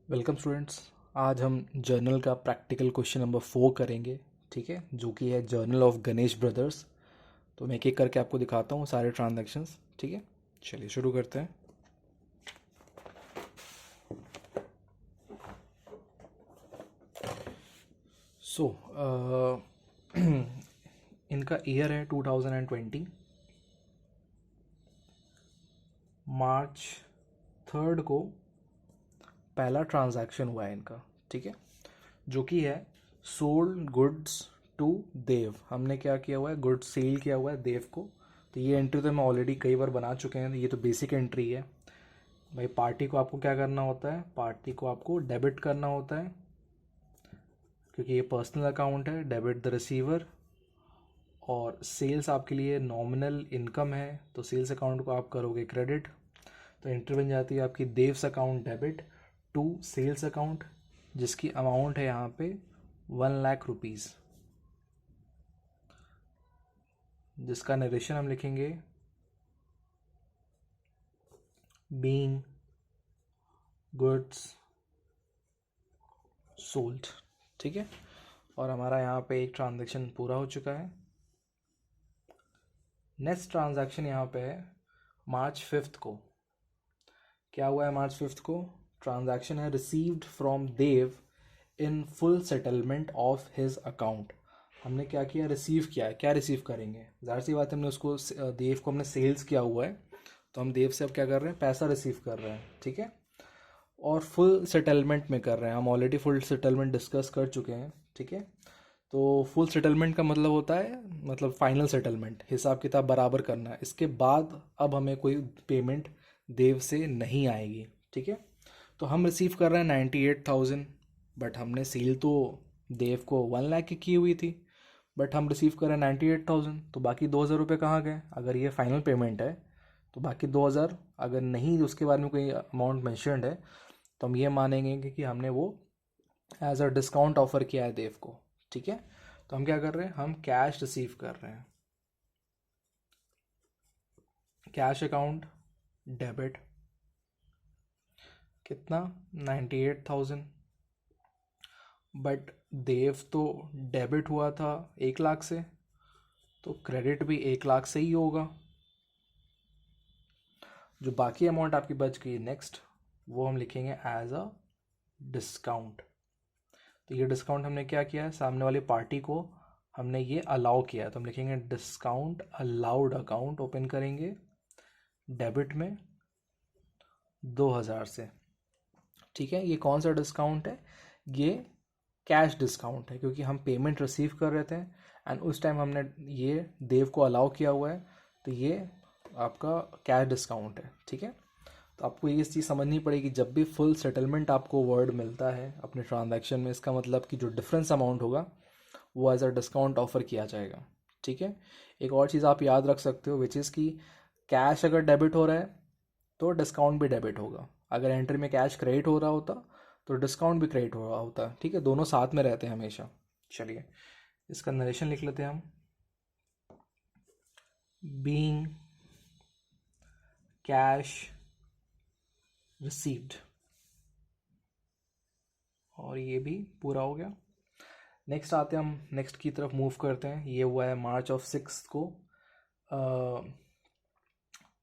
Welcome students. आज हम journal का प्रैक्टिकल क्वेश्चन नंबर 4 करेंगे। ठीक है, जो कि है जर्नल ऑफ गणेश ब्रदर्स। तो मैं एक एक करके आपको दिखाता हूँ सारे ट्रांजैक्शंस। ठीक है, चलिए शुरू करते हैं। सो इनका ईयर है 2020। मार्च 3 को पहला ट्रांजैक्शन हुआ है इनका। ठीक है, जो कि है सोल्ड गुड्स टू देव। हमने क्या किया हुआ है, गुड्स सेल किया हुआ है देव को। तो ये एंट्री तो हम ऑलरेडी कई बार बना चुके हैं, ये तो बेसिक एंट्री है। भाई पार्टी को आपको क्या करना होता है, पार्टी को आपको डेबिट करना होता है, क्योंकि ये पर्सनल अकाउंट है। Debit the receiver. और सेल्स आपके लिए नॉमिनल इनकम है, तो सेल्स अकाउंट को आप करोगे क्रेडिट। तो एंट्री बन जाती है आपकी Dev's account debit to sales account, जिसकी अमाउंट है यहाँ पे 1,00,000 रुपीज़, जिसका नरेशन हम लिखेंगे बीइंग गुड्स सोल्ड। ठीक है, और हमारा यहाँ पे एक ट्रांजैक्शन पूरा हो चुका है। नेक्स्ट ट्रांजैक्शन यहाँ पे है मार्च 5 को। क्या हुआ है मार्च 5 को? ट्रांजैक्शन है received from Dev in full settlement of his account. हमने क्या किया, रिसीव किया है। क्या रिसीव करेंगे, ज़ाहिर सी बात है, हमने उसको देव को हमने सेल्स किया हुआ है, तो हम देव से अब क्या कर रहे हैं, पैसा रिसीव कर रहे हैं। ठीक है, और फुल सेटलमेंट में कर रहे हैं। हम ऑलरेडी फुल सेटलमेंट डिस्कस कर चुके हैं। ठीक है, तो फुल सेटलमेंट का मतलब होता है, मतलब फाइनल सेटलमेंट, हिसाब किताब बराबर करना है। इसके बाद अब हमें कोई पेमेंट देव से नहीं आएगी। ठीक है, तो हम रिसीव कर रहे हैं 98,000, बट हमने सेल तो देव को 1,00,000 की हुई थी, बट हम रिसीव कर रहे हैं 98,000। तो बाकी 2,000 रुपये कहाँ गए? अगर ये फाइनल पेमेंट है तो बाकी 2,000, अगर नहीं उसके बारे में कोई अमाउंट मैंशनड है, तो हम ये मानेंगे कि हमने वो एज अ डिस्काउंट ऑफर किया है देव को। ठीक है, तो हम क्या कर रहे हैं, हम कैश रिसीव कर रहे हैं। कैश अकाउंट डेबिट, कितना, 98,000। बट देव तो डेबिट हुआ था 1,00,000 से, तो क्रेडिट भी 1,00,000 से ही होगा। जो बाकी अमाउंट आपकी बच गई नेक्स्ट, वो हम लिखेंगे एज अ डिस्काउंट। तो ये डिस्काउंट हमने क्या किया है, सामने वाली पार्टी को हमने ये अलाउ किया है, तो हम लिखेंगे डिस्काउंट अलाउड अकाउंट ओपन करेंगे डेबिट में 2,000 से। ठीक है, ये कौन सा डिस्काउंट है, ये कैश डिस्काउंट है, क्योंकि हम पेमेंट रिसीव कर रहे थे एंड उस टाइम हमने ये देव को अलाउ किया हुआ है, तो ये आपका कैश डिस्काउंट है। ठीक है, तो आपको ये चीज़ समझनी पड़ेगी, जब भी फुल सेटलमेंट आपको वर्ड मिलता है अपने ट्रांजैक्शन में, इसका मतलब कि जो डिफरेंस अमाउंट होगा वो एज अ डिस्काउंट ऑफर किया जाएगा। ठीक है, एक और चीज़ आप याद रख सकते हो, विच इज़ कि कैश अगर डेबिट हो रहा है तो डिस्काउंट भी डेबिट होगा। अगर एंट्री में कैश क्रेडिट हो रहा होता तो डिस्काउंट भी क्रेडिट हो रहा होता। ठीक है, दोनों साथ में रहते हैं हमेशा। चलिए इसका नरेशन लिख लेते हैं हम। बीइंग कैश रिसीव्ड, और ये भी पूरा हो गया। नेक्स्ट आते हैं हम, नेक्स्ट की तरफ मूव करते हैं। ये हुआ है मार्च 6 को।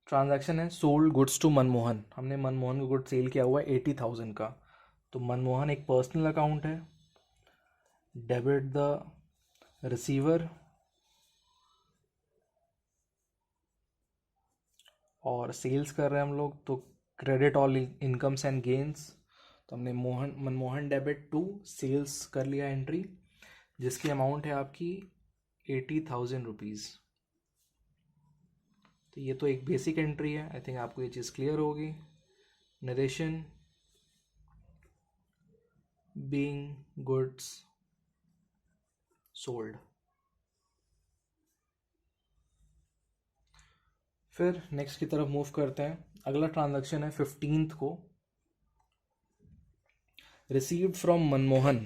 ट्रांजैक्शन है सोल्ड गुड्स टू मनमोहन। हमने मनमोहन को गुड सेल किया हुआ है 80,000 का। तो मनमोहन एक पर्सनल अकाउंट है, डेबिट द रिसीवर, और सेल्स कर रहे हैं हम लोग, तो credit all incomes and gains. तो हमने मनमोहन डेबिट टू सेल्स कर लिया एंट्री, जिसकी अमाउंट है आपकी 80,000 रुपीज़। तो ये तो एक बेसिक एंट्री है, आई थिंक आपको ये चीज़ क्लियर होगी। Narration being goods sold. फिर नेक्स्ट की तरफ मूव करते हैं। अगला ट्रांजैक्शन है 15 को, रिसीव्ड फ्रॉम मनमोहन।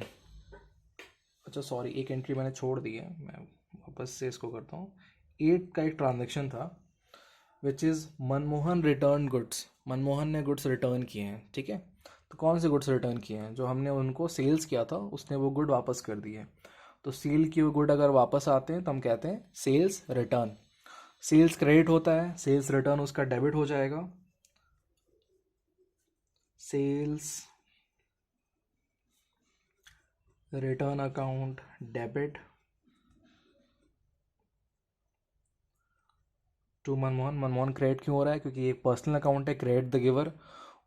अच्छा सॉरी, एक एंट्री मैंने छोड़ दी है, मैं वापस से इसको करता हूँ। 8 का एक ट्रांजैक्शन था, which is Manmohan return goods. Manmohan ने गुड्स रिटर्न किए हैं। ठीक है, तो कौन से गुड्स रिटर्न किए हैं? जो हमने उनको सेल्स किया था उसने वो गुड वापस कर दिए। तो सेल किए हुए गुड अगर वापस आते हैं तो हम कहते हैं सेल्स रिटर्न। सेल्स क्रेडिट होता है, सेल्स रिटर्न उसका डेबिट हो जाएगा। Sales return account debit to Manmohan. Manmohan credit क्यों हो रहा है? क्योंकि ये पर्सनल अकाउंट है, क्रेडिट द गिवर।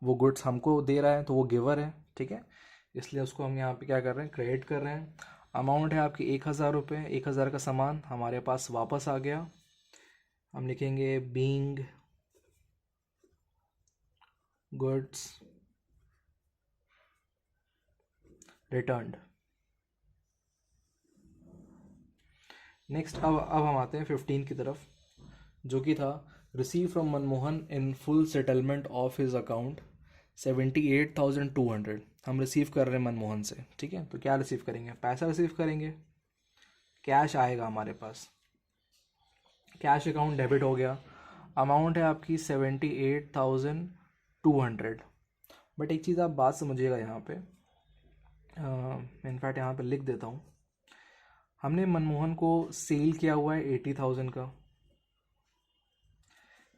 वो गुड्स हमको दे रहा है तो वो गिवर है, ठीक है, इसलिए उसको हम यहाँ पे क्या कर रहे हैं, क्रेडिट कर रहे हैं। अमाउंट है आपकी 1,000 रुपये। 1,000 का सामान हमारे पास वापस आ गया। हम लिखेंगे बीइंग गुड्स रिटर्न्ड। नेक्स्ट अब हम आते हैं 15 की तरफ, जो कि था receive from Manmohan in full settlement of his account 78,200। हम रिसीव कर रहे हैं मनमोहन से, ठीक है। तो क्या रिसीव करेंगे? पैसा रिसीव करेंगे, कैश आएगा हमारे पास। कैश अकाउंट डेबिट हो गया। अमाउंट है आपकी 78,200। बट एक चीज़ आप बात समझिएगा यहाँ पे, इनफैक्ट यहाँ पे लिख देता हूँ। हमने मनमोहन को सेल किया हुआ है 80,000 का,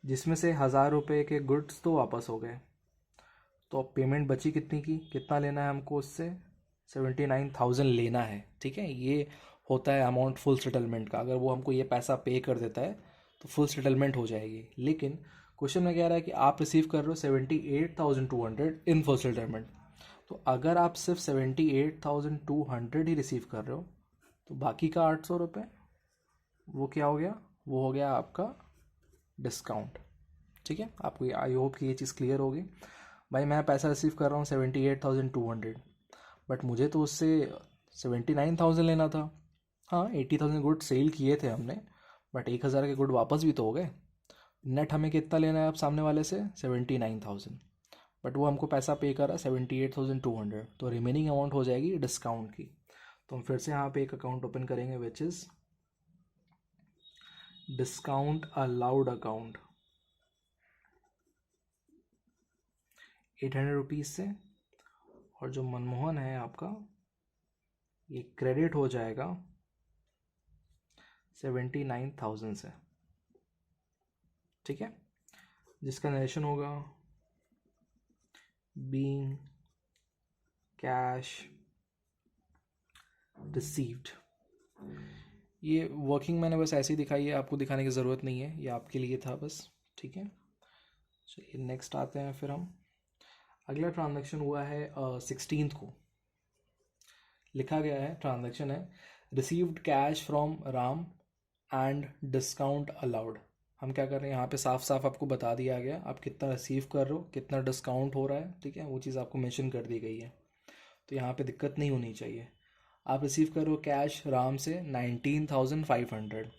जिसमें से 1,000 रुपये के गुड्स तो वापस हो गए। तो अब पेमेंट बची कितनी की? कितना लेना है हमको उससे? 79,000 लेना है, ठीक है। ये होता है अमाउंट फुल सेटलमेंट का। अगर वो हमको ये पैसा पे कर देता है तो फुल सेटलमेंट हो जाएगी। लेकिन क्वेश्चन में कह रहा है कि आप रिसीव कर रहे हो 78,200 इन फुल सेटलमेंट। तो अगर आप सिर्फ 78,200 ही रिसीव कर रहे हो तो बाकी का 800 रुपये वो क्या हो गया? वो हो गया आपका डिस्काउंट, ठीक है। आपको आई होप कि ये चीज़ क्लियर होगी। भाई मैं पैसा रिसीव कर रहा हूँ 78,200, बट मुझे तो उससे 79,000 लेना था। हाँ, 80,000 गुड सेल किए थे हमने, बट 1,000 के गुड वापस भी तो हो गए। नेट हमें कितना लेना है अब सामने वाले से? 79,000। बट वो हमको पैसा पे कर रहा है 78,200, तो रिमेनिंग अमाउंट हो जाएगी डिस्काउंट की। तो हम फिर से यहाँ पे एक अकाउंट ओपन करेंगे which is discount allowed account 800 rupees से। और जो मनमोहन है आपका, ये क्रेडिट हो जाएगा 79,000 से, ठीक है। जिसका नरेशन होगा बीइंग कैश रिसीव्ड। ये वर्किंग मैंने बस ऐसे ही दिखाई है, आपको दिखाने की ज़रूरत नहीं है, ये आपके लिए था बस, ठीक है। चलिए नेक्स्ट आते हैं फिर हम। अगला ट्रांजैक्शन हुआ है 16 को। लिखा गया है, ट्रांजैक्शन है received cash from Ram and discount allowed. हम क्या कर रहे हैं यहाँ पे, साफ साफ आपको बता दिया गया आप कितना रिसीव कर रहे हो, कितना डिस्काउंट हो रहा है, ठीक है। वो चीज़ आपको मेंशन कर दी गई है, तो यहाँ पे दिक्कत नहीं होनी चाहिए। आप रिसीव कर रहे हो कैश राम से 19,500।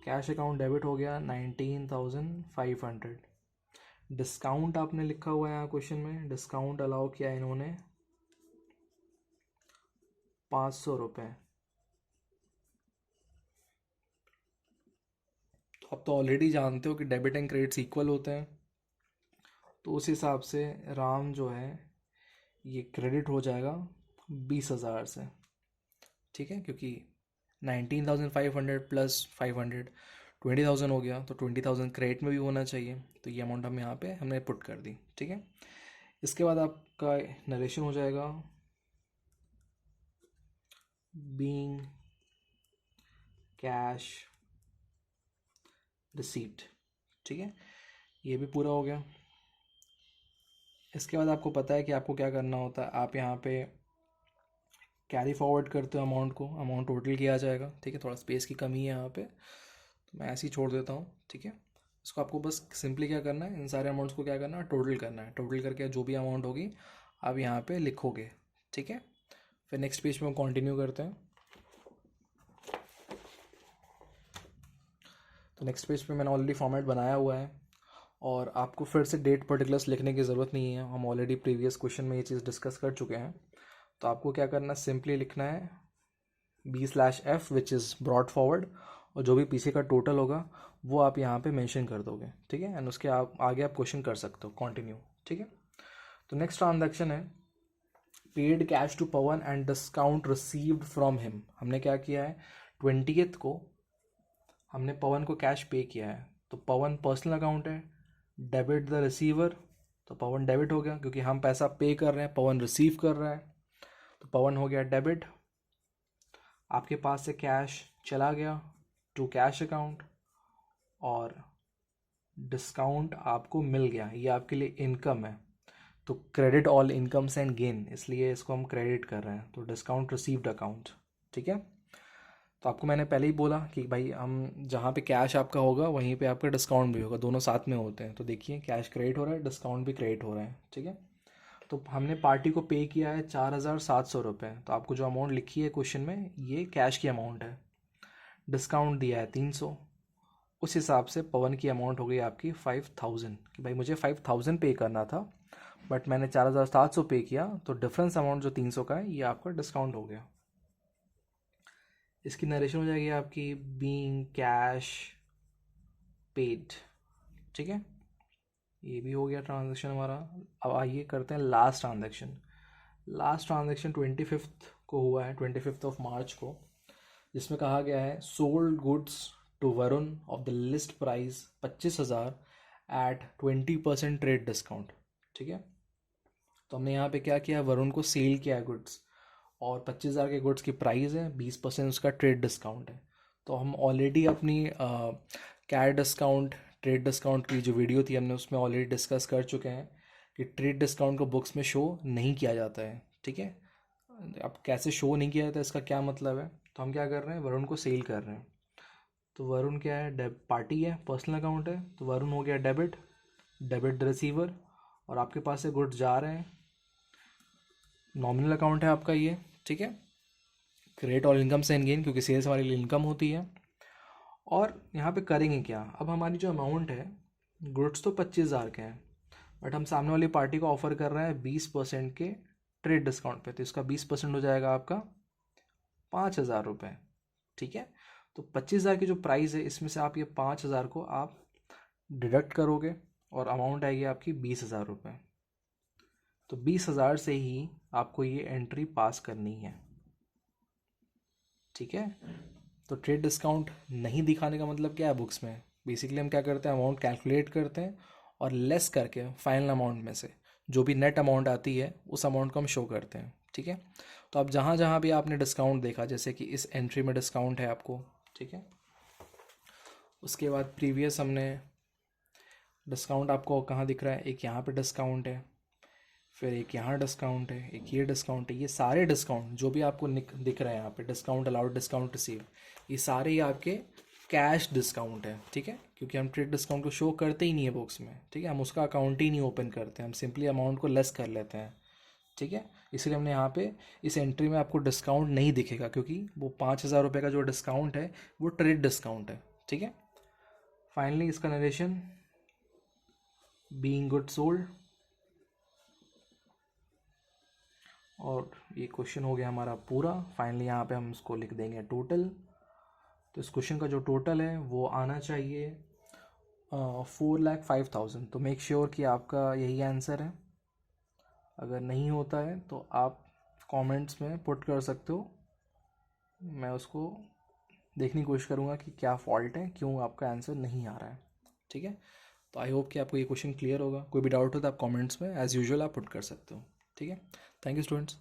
कैश अकाउंट डेबिट हो गया 19,500। डिस्काउंट आपने लिखा हुआ है यहाँ क्वेश्चन में, डिस्काउंट अलाउ किया इन्होंने 500 रुपये। आप तो ऑलरेडी जानते हो कि डेबिट एंड क्रेडिट्स इक्वल होते हैं, तो उस हिसाब से राम जो है ये क्रेडिट हो जाएगा 20,000 से, ठीक है। क्योंकि 19,500 प्लस 500 20,000 हो गया, तो 20,000 क्रेडिट में भी होना चाहिए। तो ये अमाउंट हम यहाँ पे हमने पुट कर दी, ठीक है। इसके बाद आपका नरेशन हो जाएगा बीइंग कैश रिसीव्ड, ठीक है। ये भी पूरा हो गया। इसके बाद आपको पता है कि आपको क्या करना होता है, आप यहाँ पे कैरी फॉरवर्ड करते हो अमाउंट को, अमाउंट टोटल किया जाएगा, ठीक है। थोड़ा स्पेस की कमी है यहाँ पे, तो मैं ऐसे ही छोड़ देता हूँ, ठीक है। इसको आपको बस सिंपली क्या करना है, इन सारे अमाउंट्स को क्या करना है, टोटल करना है। टोटल करके जो भी अमाउंट होगी आप यहाँ पे लिखोगे, ठीक है। फिर नेक्स्ट पेज पे हम कंटिन्यू करते हैं। तो नेक्स्ट पेज पे मैंने ऑलरेडी फॉर्मेट बनाया हुआ है, और आपको फिर से डेट पर्टिकुलर्स लिखने की ज़रूरत नहीं है, हम ऑलरेडी प्रीवियस क्वेश्चन में ये चीज़ डिस्कस कर चुके हैं। तो आपको क्या करना है, सिंपली लिखना है B/F which is brought forward, और जो भी पीछे का टोटल होगा वो आप यहाँ पे मेंशन कर दोगे, ठीक है। एंड उसके आप आगे आप क्वेश्चन कर सकते हो, कंटिन्यू, ठीक है। तो नेक्स्ट ट्रांजैक्शन है paid cash to Pawan and discount received from him. हमने क्या किया है, 20th को हमने पवन को कैश पे किया है, तो पवन पर्सनल अकाउंट है, डेबिट द रिसीवर, तो पवन डेबिट हो गया क्योंकि हम पैसा पे कर रहे हैं, पवन रिसीव कर रहा है, तो पवन हो गया डेबिट। आपके पास से कैश चला गया टू कैश अकाउंट और डिस्काउंट आपको मिल गया, ये आपके लिए इनकम है, तो credit all incomes and gain, इसलिए इसको हम क्रेडिट कर रहे हैं, तो डिस्काउंट रिसीव्ड अकाउंट, ठीक है। तो आपको मैंने पहले ही बोला कि भाई हम जहाँ पे कैश आपका होगा वहीं पे आपका डिस्काउंट भी होगा, दोनों साथ में होते हैं। तो देखिए कैश क्रेडिट हो रहा है, डिस्काउंट भी क्रेडिट हो रहा है, ठीक है। तो हमने पार्टी को पे किया है 4,700 रुपये, तो आपको जो अमाउंट लिखी है क्वेश्चन में ये कैश की अमाउंट है, डिस्काउंट दिया है 300, उस हिसाब से पवन की अमाउंट हो गई आपकी 5,000, कि भाई मुझे 5,000 पे करना था बट मैंने 4,700 पे किया, तो डिफरेंस अमाउंट जो 300 का है ये आपका डिस्काउंट हो गया। इसकी नरेशन हो जाएगी आपकी बीइंग कैश पेड, ठीक है। ये भी हो गया ट्रांजैक्शन हमारा। अब आइए करते हैं last transaction. Last transaction 25th को हुआ है, 25th ऑफ मार्च को, जिसमें कहा गया है sold goods to Varun of the list price 25,000 at 20% trade discount, ठीक है। तो हमने यहाँ पे क्या किया, वरुण को सेल किया है गुड्स और 25,000 के गुड्स की प्राइस है, 20% उसका ट्रेड डिस्काउंट है। तो हम ऑलरेडी अपनी कैश डिस्काउंट ट्रेड डिस्काउंट की जो वीडियो थी हमने उसमें ऑलरेडी डिस्कस कर चुके हैं कि ट्रेड डिस्काउंट को बुक्स में शो नहीं किया जाता है, ठीक है। अब कैसे शो नहीं किया जाता है इसका क्या मतलब है, तो हम क्या कर रहे हैं, वरुण को सेल कर रहे हैं। तो वरुण क्या है, पार्टी है, पर्सनल अकाउंट है, तो वरुण हो गया डेबिट, डेबिट द रिसीवर, और आपके पास से गुड्स जा रहे हैं, नॉमिनल अकाउंट है आपका ये, ठीक है। क्रेडिट और इनकम से गेन, क्योंकि सेल्स हमारे लिए इनकम होती है। और यहाँ पे करेंगे क्या, अब हमारी जो अमाउंट है, गुड्स तो 25,000 के हैं बट हम सामने वाली पार्टी को ऑफर कर रहे हैं 20% के ट्रेड डिस्काउंट पे, तो इसका 20% हो जाएगा आपका 5,000 रुपये, ठीक है। तो 25,000 की जो प्राइस है इसमें से आप ये 5,000 को आप डिडक्ट करोगे और अमाउंट आएगी आपकी 20,000 रुपये। तो 20,000 से ही आपको ये एंट्री पास करनी है, ठीक है। तो ट्रेड डिस्काउंट नहीं दिखाने का मतलब क्या है बुक्स में, बेसिकली हम क्या करते हैं, अमाउंट कैलकुलेट करते हैं और लेस करके फाइनल अमाउंट में से जो भी नेट अमाउंट आती है उस अमाउंट को हम शो करते हैं, ठीक है। तो अब जहाँ जहाँ भी आपने डिस्काउंट देखा, जैसे कि इस एंट्री में डिस्काउंट है आपको, ठीक है। उसके बाद प्रीवियस हमने डिस्काउंट आपको कहाँ दिख रहा है, एक यहाँ पे डिस्काउंट है, फिर एक यहाँ डिस्काउंट है, एक ये डिस्काउंट है, ये सारे डिस्काउंट जो भी आपको दिख रहे हैं यहाँ पे, डिस्काउंट अलाउड, डिस्काउंट रिसीव, ये सारे ही आपके कैश डिस्काउंट है, ठीक है। क्योंकि हम ट्रेड डिस्काउंट को शो करते ही नहीं है बुक्स में, ठीक है, हम उसका अकाउंट ही नहीं ओपन करते हैं, हम सिंपली अमाउंट को लेस कर लेते हैं, ठीक है। इसलिए हमने यहाँ पे इस एंट्री में आपको डिस्काउंट नहीं दिखेगा, क्योंकि वो 5,000 रुपये का जो डिस्काउंट है वो ट्रेड डिस्काउंट है, ठीक है। फाइनली इसका नरेशन बीइंग गुड सोल्ड, और ये क्वेश्चन हो गया हमारा पूरा। फाइनली यहाँ पे हम इसको लिख देंगे टोटल। तो इस क्वेश्चन का जो टोटल है वो आना चाहिए 4,05,000। तो मेक श्योर कि आपका यही आंसर है, अगर नहीं होता है तो आप कमेंट्स में पुट कर सकते हो, मैं उसको देखने की कोशिश करूँगा कि क्या फॉल्ट है, क्यों आपका आंसर नहीं आ रहा है, ठीक है। तो आई होप कि आपको ये क्वेश्चन क्लियर होगा। कोई भी डाउट हो तो आप कमेंट्स में एज़ यूजुअल आप पुट कर सकते हो, ठीक है। Thank you students.